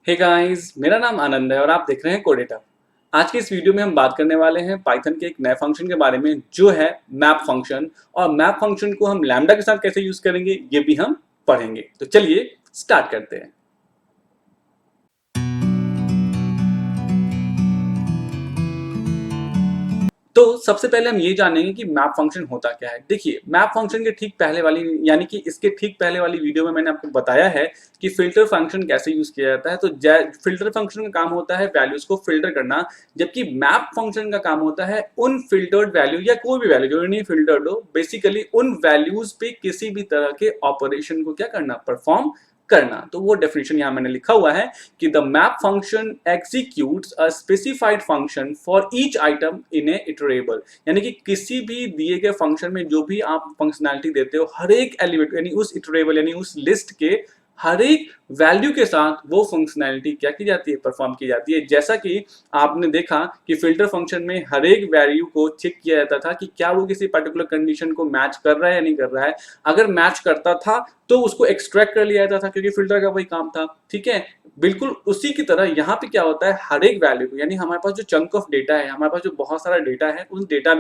Hey guys, मेरा नाम आनंद है और आप देख रहे हैं कोडेटा। आज के इस वीडियो में हम बात करने वाले हैं पाइथन के एक नए फंक्शन के बारे में जो है मैप फंक्शन। और मैप फंक्शन को हम लैम्डा के साथ कैसे यूज करेंगे ये भी हम पढ़ेंगे। तो चलिए स्टार्ट करते हैं। तो सबसे पहले हम ये जानेंगे कि मैप फंक्शन होता क्या है। देखिए, मैप फंक्शन के ठीक पहले वाली यानी कि इसके ठीक पहले वाली वीडियो में मैंने आपको बताया है कि फिल्टर फंक्शन कैसे यूज किया जाता है। तो फिल्टर फंक्शन का काम होता है वैल्यूज को फिल्टर करना, जबकि मैप फंक्शन का काम होता है उन फिल्टर्ड वैल्यू या कोई भी वैल्यू जो नहीं फिल्टर्ड हो, बेसिकली उन वैल्यूज पे किसी भी तरह के ऑपरेशन को क्या करना, परफॉर्म करना। तो वो डेफिनेशन यहां मैंने लिखा हुआ है कि the map function executes a specified function for each item in A iterable. यानी कि किसी भी दिए गए फंक्शन में जो भी आप फंक्शनैलिटी देते हो, हर एक एलिमेंट यानी उस इटरेबल यानी उस लिस्ट के हर एक वैल्यू के साथ वो फंक्शनैलिटी क्या की जाती है, परफॉर्म की जाती है। जैसा कि आपने देखा कि फिल्टर फंक्शन में हर एक वैल्यू को चेक किया जाता था कि क्या वो किसी पर्टिकुलर कंडीशन को मैच कर रहा है या नहीं कर रहा है। अगर मैच करता था तो उसको एक्सट्रैक्ट कर लिया जाता था, क्योंकि फिल्टर का वही काम था। ठीक है, बिल्कुल उसी की तरह यहाँ पे क्या होता है, हर एक वैल्यू को यानी हमारे पास जो चंक ऑफ डेटा है, हमारे पास जो बहुत सारा डेटा है, उस डेटा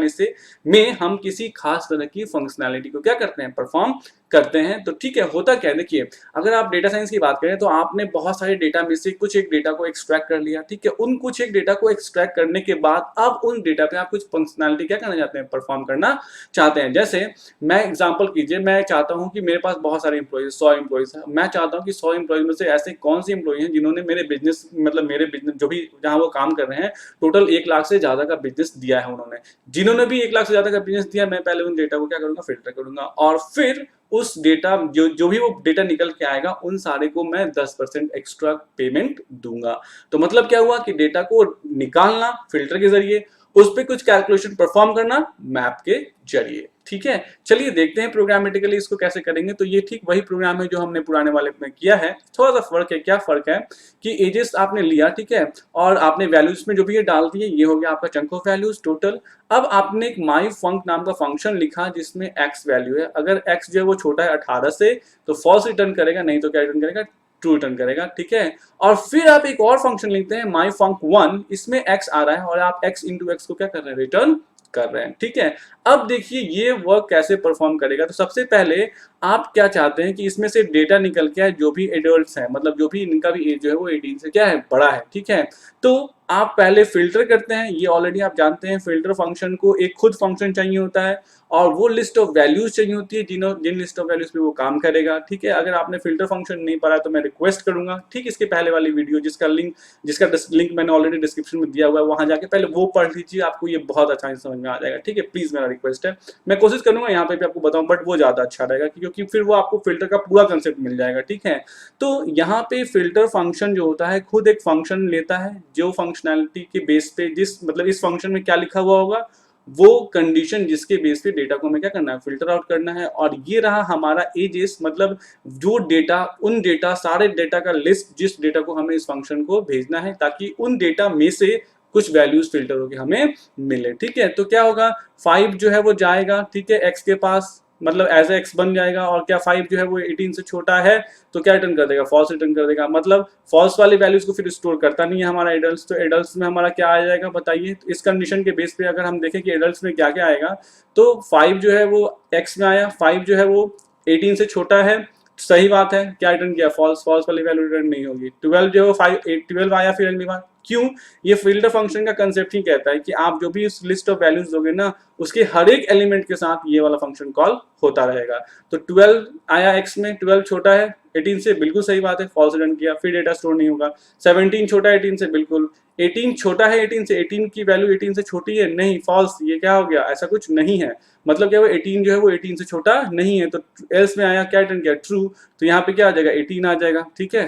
में हम किसी खास तरह की फंक्शनैलिटी को क्या करते हैं, परफॉर्म करते हैं। तो ठीक है, होता क्या है, देखिए अगर आप डेटा साइंस की बात करें तो आपने बहुत सारे डेटा में से कुछ एक डेटा को एक्सट्रैक्ट कर लिया। ठीक है, उन कुछ एक डेटा को एक्सट्रैक्ट करने के बाद अब उन डेटा पे आप कुछ फंक्शनैलिटी क्या करना चाहते हैं, परफॉर्म करना चाहते हैं। जैसे मैं एग्जांपल कीजिए, मैं चाहता हूं कि मेरे पास बहुत सारे इंप्लॉइज 100 इंप्लॉइज है। मैं चाहता हूं कि 100 इंप्लॉइज में से ऐसे कौन से इंप्लॉय हैं जिन्होंने मेरे बिजनेस जो भी जहां वो काम कर रहे हैं, टोटल 1 लाख से ज्यादा का बिजनेस दिया है उन्होंने। जिन्होंने भी 1 लाख से ज्यादा का बिजनेस दिया, मैं पहले उन डेटा को क्या करूंगा, फिल्टर करूंगा। और फिर उस डेटा जो भी वो डेटा निकल के आएगा, उन सारे को मैं 10% एक्स्ट्रा पेमेंट दूंगा। तो मतलब क्या हुआ कि डेटा को निकालना फिल्टर के जरिए, उस पर कुछ कैलकुलेशन परफॉर्म करना मैप के जरिए। ठीक है, चलिए देखते हैं प्रोग्रामेटिकली इसको कैसे करेंगे। तो ये ठीक वही प्रोग्राम है जो हमने पुराने वाले में किया है। थोड़ा सा फर्क है। क्या फर्क है कि एजेस आपने लिया, ठीक है, और आपने वैल्यूज में जो भी ये डाल दिए, ये हो गया आपका चंक ऑफ वैल्यूज टोटल। अब आपने एक माई फंक नाम का फंक्शन लिखा जिसमें एक्स वैल्यू है। अगर एक्स जो है वो छोटा है 18 से तो फॉल्स रिटर्न करेगा, नहीं तो क्या रिटर्न करेगा, ट्रू रिटर्न करेगा। ठीक है, और फिर आप एक और फंक्शन लिखते हैं माई फंक 1, इसमें एक्स आ रहा है और आप एक्स इंटू एक्स को क्या कर रहे हैं, रिटर्न कर रहे हैं। ठीक है, अब देखिए ये वर्क कैसे परफॉर्म करेगा। तो सबसे पहले आप क्या चाहते हैं कि इसमें से डेटा निकल के आए जो भी एडल्ट्स हैं, मतलब जो भी इनका भी एज जो है वो 18 से क्या है, बड़ा है। ठीक है, तो आप पहले फिल्टर करते हैं। ये ऑलरेडी आप जानते हैं, फिल्टर फंक्शन को एक खुद फंक्शन चाहिए होता है और वो लिस्ट ऑफ वैल्यूज चाहिए होती है जिन लिस्ट ऑफ वैल्यूज पे वो काम करेगा। ठीक है, अगर आपने फिल्टर फंक्शन नहीं पढ़ा तो मैं रिक्वेस्ट करूंगा, ठीक, इसके पहले वाली वीडियो जिसका लिंक मैंने ऑलरेडी डिस्क्रिप्शन में दिया हुआ है, वहां जाके पहले वो पढ़ लीजिए, आपको ये बहुत अच्छा समझ में आ जाएगा। ठीक है, प्लीज मेरा रिक्वेस्ट है। मैं कोशिश करूंगा यहाँ पे भी आपको बताऊं, बट वो ज्यादा अच्छा रहेगा क्योंकि फिर वो आपको फिल्टर का पूरा कंसेप्ट मिल जाएगा। ठीक है, तो यहाँ पे फिल्टर फंक्शन जो होता है खुद एक फंक्शन लेता है जो फंक्शनैलिटी के बेस पे जिस मतलब इस फंक्शन में क्या लिखा हुआ होगा, वो कंडीशन जिसके बेस पे डेटा को हमें क्या करना है, फिल्टर आउट करना है। और ये रहा हमारा एजेस, मतलब जो डेटा, उन डेटा, सारे डेटा का लिस्ट जिस डेटा को हमें इस फंक्शन को भेजना है, ताकि उन डेटा में से कुछ वैल्यूज फिल्टर होकर हमें मिले। ठीक है, तो क्या होगा, 5 जो है वो जाएगा, ठीक है, एक्स के पास, मतलब एज एक्स बन जाएगा। और क्या 5 जो है वो 18 से छोटा है तो क्या रिटर्न कर देगा, फॉल्स रिटर्न कर देगा। मतलब फॉल्स वाली वैल्यूज को फिर स्टोर करता नहीं है हमारा एडल्ट्स। तो एडल्ट्स में हमारा क्या आ जाएगा बताइए। तो इस कंडीशन के बेस पे अगर हम देखें कि एडल्ट्स में क्या क्या आएगा, तो 5 जो है वो एक्स में आया, 5 जो है वो 18 से छोटा है, सही बात है। क्या रिटर्न किया, फॉल्स, फॉल्स वाली वैल्यू रिटर्न नहीं होगी। 12 जो है 12 आया फिर अगली बार, क्यों, ये फिल्टर फंक्शन का कंसेप्ट ही कहता है कि आप जो भी इस लिस्ट ऑफ वैल्यूज दोगे ना, उसके हर एक एलिमेंट के साथ ये वाला फंक्शन कॉल होता रहेगा। तो 12 आया एक्स में, 12 छोटा है 18 से, बिल्कुल सही बात है, फॉल्स रिटर्न किया, फिर डेटा स्टोर नहीं होगा। 17 छोटा है 18 से, बिल्कुल। 18 छोटा है 18 से, 18 की वैल्यू 18 से छोटी है, नहीं, फॉल्स। ये क्या हो गया, ऐसा कुछ नहीं है। मतलब क्या, वो 18 जो है वो 18 से छोटा नहीं है। तो एल्स में आया, क्या रिटर्न किया, ट्रू। तो यहाँ पे क्या आ जाएगा, 18 आ जाएगा। ठीक है,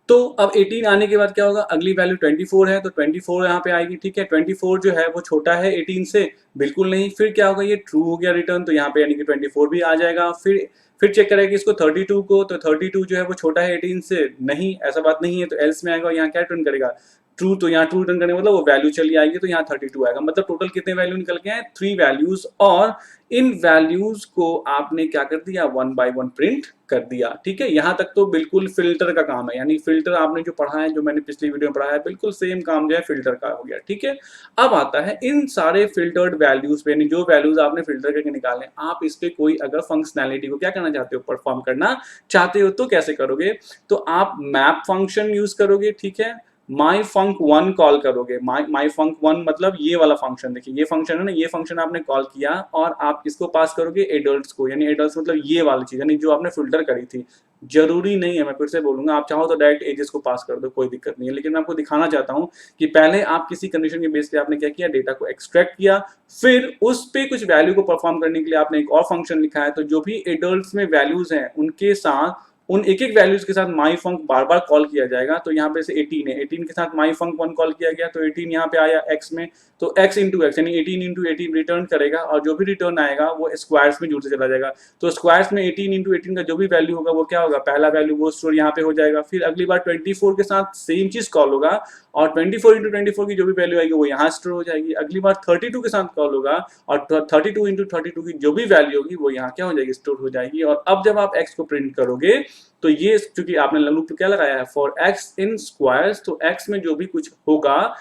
तो अब 18 आने के बाद क्या होगा, अगली वैल्यू 24 है तो 24 यहाँ पे आएगी। ठीक है, 24 जो है वो छोटा है 18 से, बिल्कुल नहीं। फिर क्या होगा, ये ट्रू हो गया रिटर्न, तो यहाँ पे यानी कि 24 भी आ जाएगा। फिर चेक करेगा इसको 32 को, तो 32 जो है वो छोटा है 18 से, नहीं, ऐसा बात नहीं है, तो एल्स में आएगा और यहाँ क्या रिटर्न करेगा, ट्रू, तो यहाँ ट्रू रिटर्न करने मतलब वो वैल्यू चली आएगी, तो यहाँ 32 आएगा। मतलब टोटल कितने वैल्यू निकल के आए? 3 वैल्यूज, और इन वैल्यूज को आपने क्या कर दिया? 1 by 1 प्रिंट कर दिया। ठीक है, यहाँ तक तो बिल्कुल फिल्टर का काम है, यानी फिल्टर आपने जो पढ़ा है, जो मैंने पिछली वीडियो में पढ़ाया है, बिल्कुल सेम काम जो है फिल्टर का हो गया। ठीक है, अब आता है इन सारे फिल्टर्ड वैल्यूज पे, यानी जो वैल्यूज आपने फिल्टर करके निकाले, आप इस पे कोई अगर फंक्शनैलिटी को क्या करना चाहते हो? परफॉर्म करना चाहते हो, तो कैसे करोगे? तो आप मैप फंक्शन यूज करोगे। ठीक है, माई फंक वन कॉल करोगे। माई फंक वन मतलब ये वाला फंक्शन, देखिए ये फंक्शन है ना, ये फंक्शन आपने कॉल किया और आप किसको पास करोगे? एडल्ट्स को, यानी एडल्ट्स मतलब ये वाली चीज, यानी जो आपने फिल्टर करी थी। जरूरी नहीं है, मैं फिर से बोलूंगा, आप चाहो तो डायरेक्ट एजेस को पास कर दो, कोई दिक्कत नहीं है, लेकिन मैं आपको दिखाना चाहता हूं कि पहले आप किसी कंडीशन के बेस पे आपने क्या किया? डेटा को एक्सट्रैक्ट किया, फिर उस पे कुछ वैल्यू को परफॉर्म करने के लिए आपने एक और फंक्शन लिखा है। तो जो भी एडल्ट्स में वैल्यूज हैं उनके साथ, उन एक एक वैल्यूज के साथ माई फंक बार बार कॉल किया जाएगा। तो यहाँ पे से 18 है, 18 के साथ माई फंक 1 कॉल किया गया, तो 18 यहाँ पे आया x में, तो x इंटू एक्स यानी 18 इंटू 18 रिटर्न करेगा, और जो भी रिटर्न आएगा वो स्क्वायर्स में जुड़ते चला जाएगा। तो स्क्वायर्स में 18 इंटू 18 का जो भी वैल्यू होगा वो क्या होगा? पहला वैल्यू वो स्टोर यहाँ पे हो जाएगा। फिर अगली बार 24 के साथ सेम चीज कॉल होगा, और 24 इंटू 24 की जो भी वैल्यू आएगी वो यहाँ स्टोर हो जाएगी। अगली बार 32 के साथ कॉल होगा, और 32 इंटू 32 की जो भी वैल्यू होगी वो यहाँ क्या हो जाएगी? स्टोर हो जाएगी। और अब जब आप x को प्रिंट करोगे, तो ये चूंकि आपने लूप क्या लगाया है? फॉर x इन स्क्वायर्स, तो x में जो भी कुछ होगा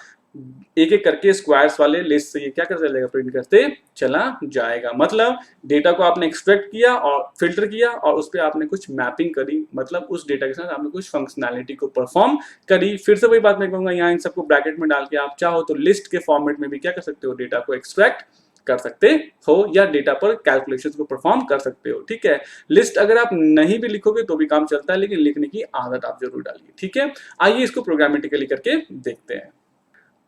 एक एक करके स्क्वायर्स वाले लिस्ट से ये क्या करते चलेगा? प्रिंट करते चला जाएगा। मतलब डेटा को आपने एक्सट्रैक्ट किया और फिल्टर किया, और उस पर आपने कुछ मैपिंग करी, मतलब उस डेटा के साथ आपने कुछ फंक्शनैलिटी को परफॉर्म करी। फिर से वही बात मैं कहूंगा, यहाँ इन सबको ब्रैकेट में डाल के आप चाहो तो लिस्ट के फॉर्मेट में भी क्या कर सकते हो? डेटा को एक्सट्रैक्ट कर सकते हो, या डेटा पर कैलकुलेशन को परफॉर्म कर सकते हो। ठीक है, लिस्ट अगर आप नहीं भी लिखोगे तो भी काम चलता है, लेकिन लिखने की आदत आप जरूर डालिए। ठीक है, आइए इसको प्रोग्रामेटिकली करके देखते हैं।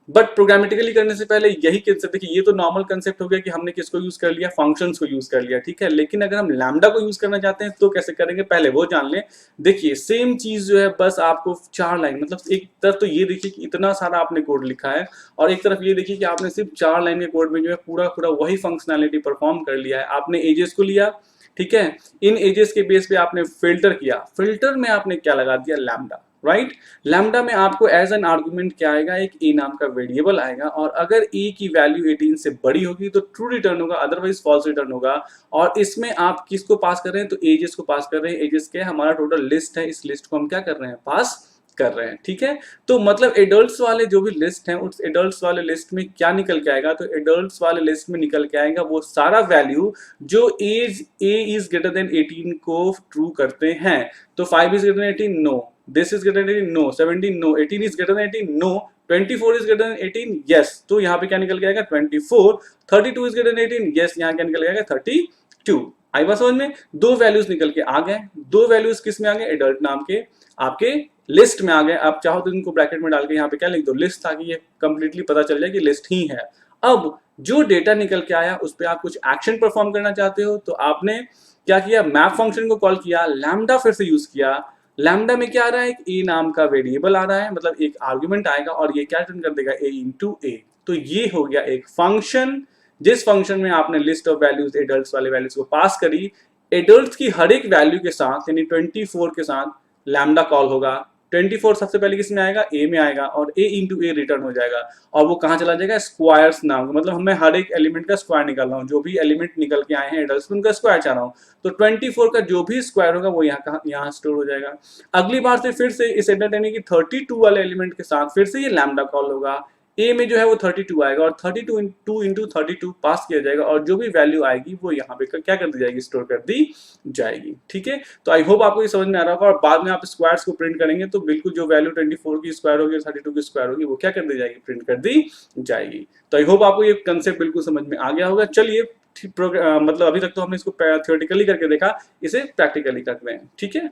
बट प्रोग्रामेटिकली करने से पहले यही कंसेप्ट, देखिए ये तो नॉर्मल कंसेप्ट हो गया कि हमने किसको यूज कर लिया? फंक्शंस को यूज कर लिया। ठीक है, लेकिन अगर हम लैम्डा को यूज करना चाहते हैं तो कैसे करेंगे? पहले वो जान लें। देखिए सेम चीज जो है, बस आपको 4 लाइन, मतलब एक तरफ तो ये देखिए कि इतना सारा आपने कोड लिखा है, और एक तरफ ये देखिए कि आपने सिर्फ 4 लाइन के कोड में जो है पूरा पूरा वही फंक्शनैलिटी परफॉर्म कर लिया है। आपने एजेस को लिया, ठीक है, इन एजेस के बेस पे आपने फिल्टर किया, फिल्टर में आपने क्या लगा दिया? Lambda, right. लैम्डा में आपको एज एन आर्गुमेंट क्या आएगा? एक ए नाम का वेरिएबल आएगा, और अगर ए की वैल्यू 18 से बड़ी होगी तो ट्रू रिटर्न होगा, अदरवाइज फॉल्स रिटर्न होगा। और इसमें आप किसको पास कर रहे हैं? तो एजेस को पास कर रहे हैं। एजेस के हमारा टोटल लिस्ट है, इस लिस्ट को हम क्या कर रहे हैं? पास कर रहे हैं। ठीक है, तो मतलब एडल्ट्स वाले जो भी लिस्ट हैं, उस एडल्ट्स वाले लिस्ट में क्या निकल के आएगा? तो एडल्ट्स वाले लिस्ट में निकल के आएगा वो सारा वैल्यू जो age a is greater than 18 को ट्रू करते हैं। तो 5 is greater than 18, no. This is greater than 18, no. 17, no. 18 is greater than 18, no. 24 is greater than 18, yes. तो यहाँ पे क्या निकल के आएगा? 24. 32 is greater than 18, yes. यहाँ क्या निकल के आएगा? 32. आई बात समझ में? दो वैल्यूज निकल के आ गए। दो वैल्यूज किस में आ गए? एडल्ट नाम के आपके लिस्ट में आ गए। आप चाहो तो इनको ब्रैकेट में डाल के यहाँ पे क्या लिख दो? लिस्ट, ताकि ये कंप्लीटली पता चल जाए कि लिस्ट ही है। अब जो डेटा निकल के आया उस पर आप कुछ एक्शन परफॉर्म करना चाहते हो, तो आपने क्या किया? मैप फंक्शन को कॉल किया, लैम्डा फिर से यूज किया। लैम्डा में क्या आ रहा है? एक ए नाम का वेरिएबल आ रहा है, मतलब एक आर्गुमेंट आएगा और ये क्या रिटर्न कर देगा? ए इंटू ए। तो ये हो गया एक फंक्शन, जिस फंक्शन में आपने लिस्ट ऑफ वैल्यूज एडल्ट्स वाले वैल्यूज को पास करी। एडल्ट्स की हर एक वैल्यू के साथ, यानी 24 के साथ लैम्डा कॉल होगा। 24 सबसे पहले किस में आएगा? ए में आएगा, और ए इंटू ए रिटर्न हो जाएगा, और वो कहाँ चला जाएगा? स्क्वायर्स नाम, मतलब मैं हर एक एलिमेंट का स्क्वायर निकाल रहा हूँ, जो भी एलिमेंट निकल के आए हैं एडल्ट्स में उनका स्क्वायर चाह रहा हूँ। तो 24 का जो भी स्क्वायर होगा वो यहाँ स्टोर हो जाएगा। अगली बार से फिर से इस एडल्ट यानी कि 32 वाले एलिमेंट के साथ फिर से ये लैम्डा कॉल होगा। ए में जो है वो 32 आएगा, और 32 इंटू 32 पास किया जाएगा, और जो भी वैल्यू आएगी वो यहाँ पे क्या कर दी जाएगी? स्टोर कर दी जाएगी। ठीक है, तो आई होप आपको ये समझ में आ रहा होगा। और बाद में आप स्क्वायर्स को प्रिंट करेंगे तो बिल्कुल जो वैल्यू 24 की स्क्वायर होगी, 32 की स्क्वायर होगी, वो क्या कर दी जाएगी? प्रिंट कर दी जाएगी। तो आई होप आपको ये कंसेप्ट बिल्कुल समझ में आ गया होगा। चलिए मतलब अभी तक तो हमने इसको थियोरेटिकली करके देखा, इसे प्रैक्टिकली करते हैं। ठीक है,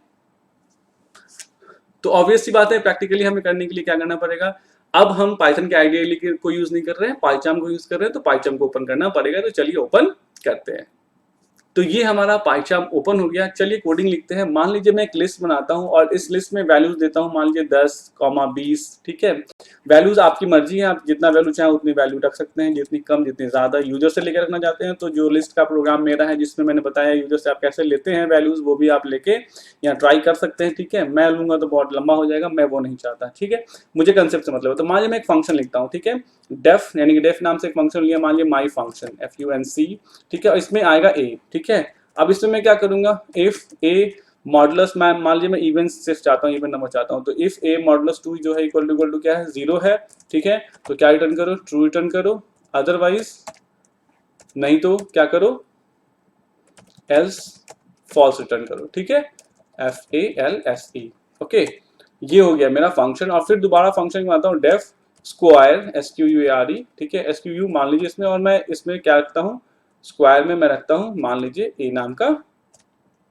तो ऑब्वियस सी बात है, प्रैक्टिकली हमें करने के लिए क्या करना पड़ेगा? अब हम पाइथन के आइडियली को यूज नहीं कर रहे हैं, पाइचार्म को यूज कर रहे हैं, तो पाइचार्म को ओपन करना पड़ेगा। तो चलिए ओपन करते हैं। तो ये हमारा पाइचार्ट ओपन हो गया। चलिए कोडिंग लिखते हैं। मान लीजिए मैं एक लिस्ट बनाता हूँ और इस लिस्ट में वैल्यूज देता हूँ, मान लीजिए 10, 20, ठीक है। वैल्यूज आपकी मर्जी है, आप जितना वैल्यू चाहें उतनी वैल्यू रख सकते हैं, जितनी कम जितनी ज्यादा। यूजर से लेकर रखना चाहते हैं तो जो लिस्ट का प्रोग्राम मेरा है जिसमें मैंने बताया यूजर से आप कैसे लेते हैं वैल्यूज, वो भी आप लेके यहाँ ट्राई कर सकते हैं, ठीक है। मैं लूंगा तो बहुत लंबा हो जाएगा, मैं वो नहीं चाहता, ठीक है। मुझे कंसेप्ट से मतलब है। तो मान लीजिए मैं एक फंक्शन लिखता हूँ, ठीक है। डेफ यानी कि डेफ नाम से एक फंक्शन लिया, मान लीजिए माई फंक्शन FUNC, ठीक है। और इसमें आएगा ए, ठीक है। अब इसमें मैं क्या करूंगा, इफ ए मॉडुलस, मैं मान लीजिए मैं इवन से चाहता हूँ, इवन नंबर चाहता हूँ, तो इफ ए मॉडुलस 2 जो है इक्वल टू क्या है, 0 है, ठीक है। तो क्या रिटर्न करो, ट्रू रिटर्न करो, अदरवाइज नहीं तो क्या करो, एल्स फॉल्स रिटर्न करो, ठीक है। FALSE, okay. ये हो गया मेरा फंक्शन। और फिर दोबारा फंक्शन बनाता हूँ, डेफ स्क्वायर SQUARE, ठीक है। SQU मान लीजिए इसमें, और मैं इसमें क्या रखता हूँ, स्क्वायर में मैं रखता हूँ मान लीजिए ए नाम का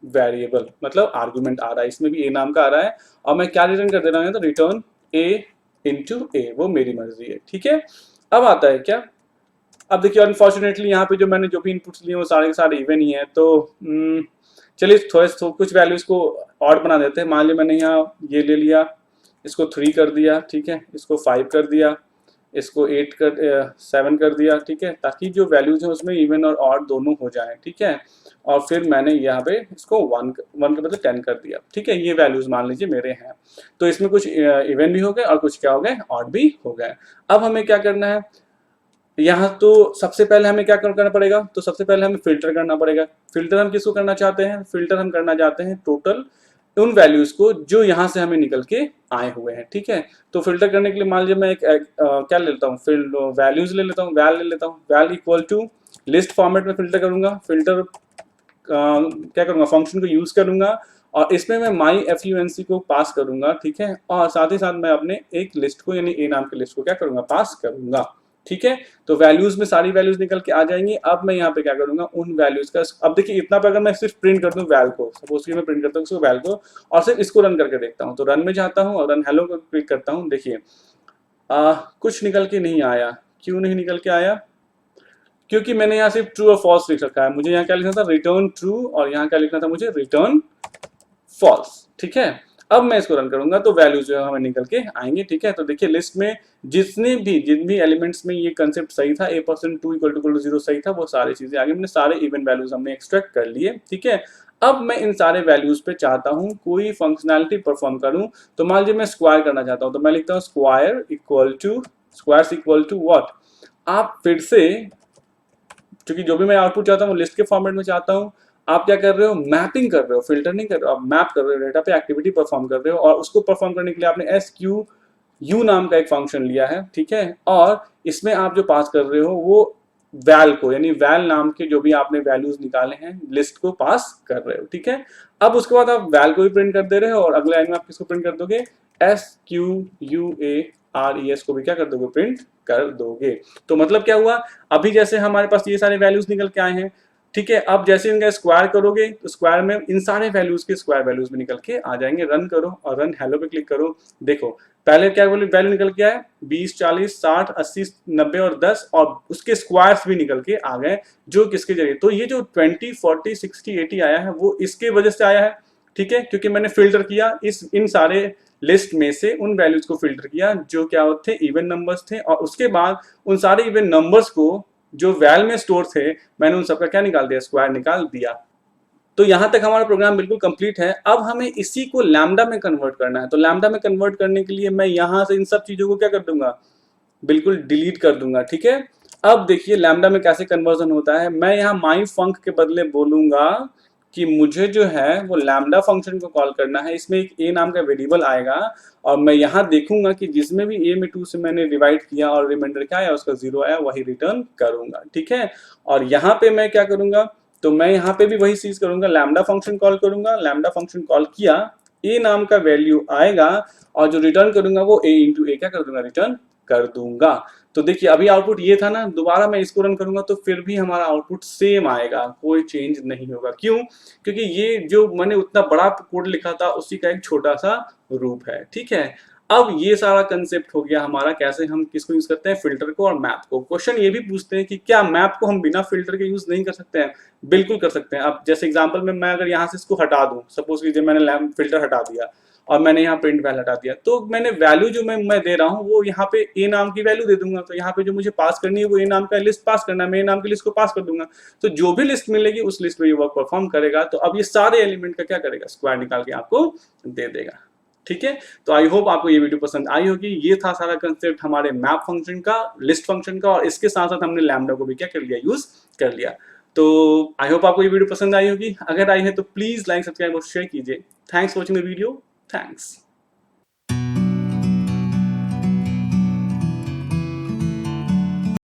वेरिएबल, मतलब आर्गुमेंट आ रहा है, इसमें भी ए नाम का आ रहा है। और मैं क्या रिटर्न कर दे रहा हूँ, तो रिटर्न ए इंटू ए, वो मेरी मर्जी है, ठीक है। अब आता है क्या, अब देखिए अनफॉर्चुनेटली यहाँ पे जो मैंने जो भी इनपुट्स लिए वो सारे के सारे इवन ही है। तो चलिए थोड़े कुछ वैल्यूज को ऑड बना देते हैं। मान लिया मैंने यहाँ ये ले लिया, इसको 3 कर दिया, ठीक है। इसको 5 कर दिया, इसको 7 कर दिया, ठीक है, ताकि जो वैल्यूज हैं उसमें इवन और ऑड दोनों हो जाएं, ठीक है। और फिर मैंने यहाँ पे इसको 1 के बदले 10 कर दिया, ठीक है। ये वैल्यूज मान लीजिए मेरे हैं। तो इसमें कुछ इवन भी हो गए और कुछ क्या हो गए, ऑड भी हो गए। अब हमें क्या करना है, यहाँ तो सबसे पहले हमें क्या करना पड़ेगा, तो सबसे पहले हमें फिल्टर करना पड़ेगा। फिल्टर हम किसको करना चाहते हैं, फिल्टर हम करना चाहते हैं टोटल उन वैल्यूज को जो यहाँ से हमें निकल के आए हुए हैं, ठीक है। तो फिल्टर करने के लिए मान लीजिए मैं एक क्या ले लेता हूँ, वैल्यूज ले लेता हूँ, वैल ले लेता हूँ, val equal to list format में फिल्टर करूंगा। फिल्टर क्या करूंगा, फंक्शन को यूज करूंगा और इसमें मैं माई FUNC को पास करूंगा, ठीक है। और साथ ही साथ मैं अपने एक लिस्ट को यानी ए नाम की लिस्ट को क्या करूंगा, पास करूंगा, ठीक है। तो वैल्यूज में सारी वैल्यूज निकल के आ जाएंगी। अब मैं यहाँ पे क्या करूंगा, उन वैल्यूज का, अब देखिए इतना पे अगर मैं सिर्फ प्रिंट कर दूं वैल को, सपोज कि मैं प्रिंट करता हूँ इसको वैल को और सिर्फ इसको रन करके देखता हूँ, तो रन में जाता हूँ और रन हेलो को क्लिक करता हूँ। देखिए कुछ निकल के नहीं आया। क्यों नहीं निकल के आया, क्योंकि मैंने यहाँ सिर्फ ट्रू और फॉल्स लिख रखा है। मुझे यहाँ क्या लिखना था, रिटर्न ट्रू, और यहाँ क्या लिखना था मुझे, रिटर्न फॉल्स, ठीक है। अब मैं इसको रन करूंगा तो वैल्यूज जो है हमें निकल के आएंगे, ठीक है। तो देखिए लिस्ट में जिन भी एलिमेंट्स में ये कंसेप्ट सही था, A%2 = 0 सही था, वो सारी चीजें आगे मैंने सारे इवन वैल्यूज हमने एक्सट्रैक्ट कर लिए, ठीक है। अब मैं इन सारे वैल्यूज पे चाहता हूं कोई फंक्शनैलिटी परफॉर्म करूं। तो मान लीजिए मैं स्क्वायर करना चाहता हूं, तो मैं लिखता हूं स्क्वायर इक्वल टू व्हाट। आप फिर से, क्योंकि जो भी मैं आउटपुट चाहता हूँ लिस्ट के फॉर्मेट में चाहता हूँ, आप क्या कर रहे हो, मैपिंग कर रहे हो, फिल्टर नहीं कर रहे हो, आप मैप कर रहे हो, डेटा पे एक्टिविटी परफॉर्म कर रहे हो। और उसको परफॉर्म करने के लिए आपने SQU नाम का एक फंक्शन लिया है, ठीक है। और इसमें आप जो पास कर रहे हो वो वैल को, यानी वैल नाम के जो भी आपने वैल्यूज निकाले हैं लिस्ट को पास कर रहे हो, ठीक है। अब उसके बाद आप वैल को भी प्रिंट कर दे रहे हो और अगले लाइन में आप किसको प्रिंट कर दोगे, SQUARES को भी क्या कर दोगे, प्रिंट कर दोगे। तो मतलब क्या हुआ, अभी जैसे हमारे पास ये सारे वैल्यूज निकल के आए हैं, ठीक है। अब जैसे इनका स्क्वायर करोगे तो स्क्वायर में इन सारे वैल्यूज के स्क्वायर वैल्यूज में निकल के आ जाएंगे। रन करो और रन हेलो पे क्लिक करो। देखो पहले क्या वैल्यू निकल के आया, 20, 40, 60, 80, 90 और 10, और उसके स्क्वायर्स भी निकल के आ गए, जो किसके जरिए, तो ये जो 20, 40, 60, 80 आया है वो इसके वजह से आया है, ठीक है। क्योंकि मैंने फिल्टर किया इन सारे लिस्ट में से उन वैल्यूज को फिल्टर किया जो क्या थे, इवन नंबर्स थे, और उसके बाद उन सारे इवन नंबर्स को जो वैल में स्टोर थे मैंने उन सबका क्या निकाल दिया, स्क्वायर निकाल दिया। तो यहां तक हमारा प्रोग्राम बिल्कुल कंप्लीट है। अब हमें इसी को लैम्डा में कन्वर्ट करना है। तो लैम्डा में कन्वर्ट करने के लिए मैं यहां से इन सब चीजों को क्या कर दूंगा, बिल्कुल डिलीट कर दूंगा, ठीक है। अब देखिए लैम्डा में कैसे कन्वर्जन होता है। मैं यहाँ माई फंक के बदले बोलूंगा कि मुझे जो है वो लैम्डा फंक्शन को कॉल करना है। इसमें एक ए नाम का वेरिएबल आएगा और मैं यहाँ देखूंगा कि जिसमें भी ए में 2 से मैंने डिवाइड किया और रिमाइंडर क्या आया, उसका 0 आया, वही रिटर्न करूंगा, ठीक है। और यहाँ पे मैं क्या करूंगा, तो मैं यहाँ पे भी वही चीज करूंगा, लैम्डा फंक्शन कॉल करूंगा। लैम्डा फंक्शन कॉल किया, ए नाम का वैल्यू आएगा और जो रिटर्न करूंगा वो ए इंटू ए क्या कर दूंगा, रिटर्न कर दूंगा। तो देखिए अभी आउटपुट ये था ना, दोबारा मैं इसको रन करूंगा तो फिर भी हमारा आउटपुट सेम आएगा, कोई चेंज नहीं होगा। क्यों, क्योंकि ये जो मैंने उतना बड़ा कोड लिखा था उसी का एक छोटा सा रूप है, ठीक है। अब ये सारा कंसेप्ट हो गया हमारा कैसे हम किसको यूज करते हैं, फिल्टर को और मैप को। क्वेश्चन ये भी पूछते हैं कि क्या मैप को हम बिना फिल्टर के यूज नहीं कर सकते हैं? बिल्कुल कर सकते हैं। अब जैसे एग्जांपल में मैं अगर यहाँ से इसको हटा दूं, सपोज कीजिए मैंने लैम्प फिल्टर हटा दिया और मैंने यहाँ प्रिंट वैल हटा दिया, तो मैंने वैल्यू जो मैं दे रहा हूँ वो यहाँ पे ए नाम की वैल्यू दे दूंगा। तो यहाँ पे जो मुझे पास करनी है वो ए नाम का लिस्ट पास करना है, मैं ए नाम की लिस्ट को पास कर दूंगा। तो जो भी लिस्ट मिलेगी उस लिस्ट में ये वर्क परफॉर्म करेगा। तो अब ये सारे एलिमेंट का क्या करेगा, स्क्वायर निकाल के आपको दे देगा। ठीक है, तो आई होप आपको ये वीडियो पसंद आई होगी। ये था सारा कंसेप्ट हमारे मैप फंक्शन का, लिस्ट फंक्शन का, और इसके साथ साथ हमने लैम्बडा को भी क्या कर लिया, यूज कर लिया। तो आई होप आपको ये वीडियो पसंद आई होगी। अगर आई है तो प्लीज लाइक, सब्सक्राइब और शेयर कीजिए। Thanks for watching the video. Thanks.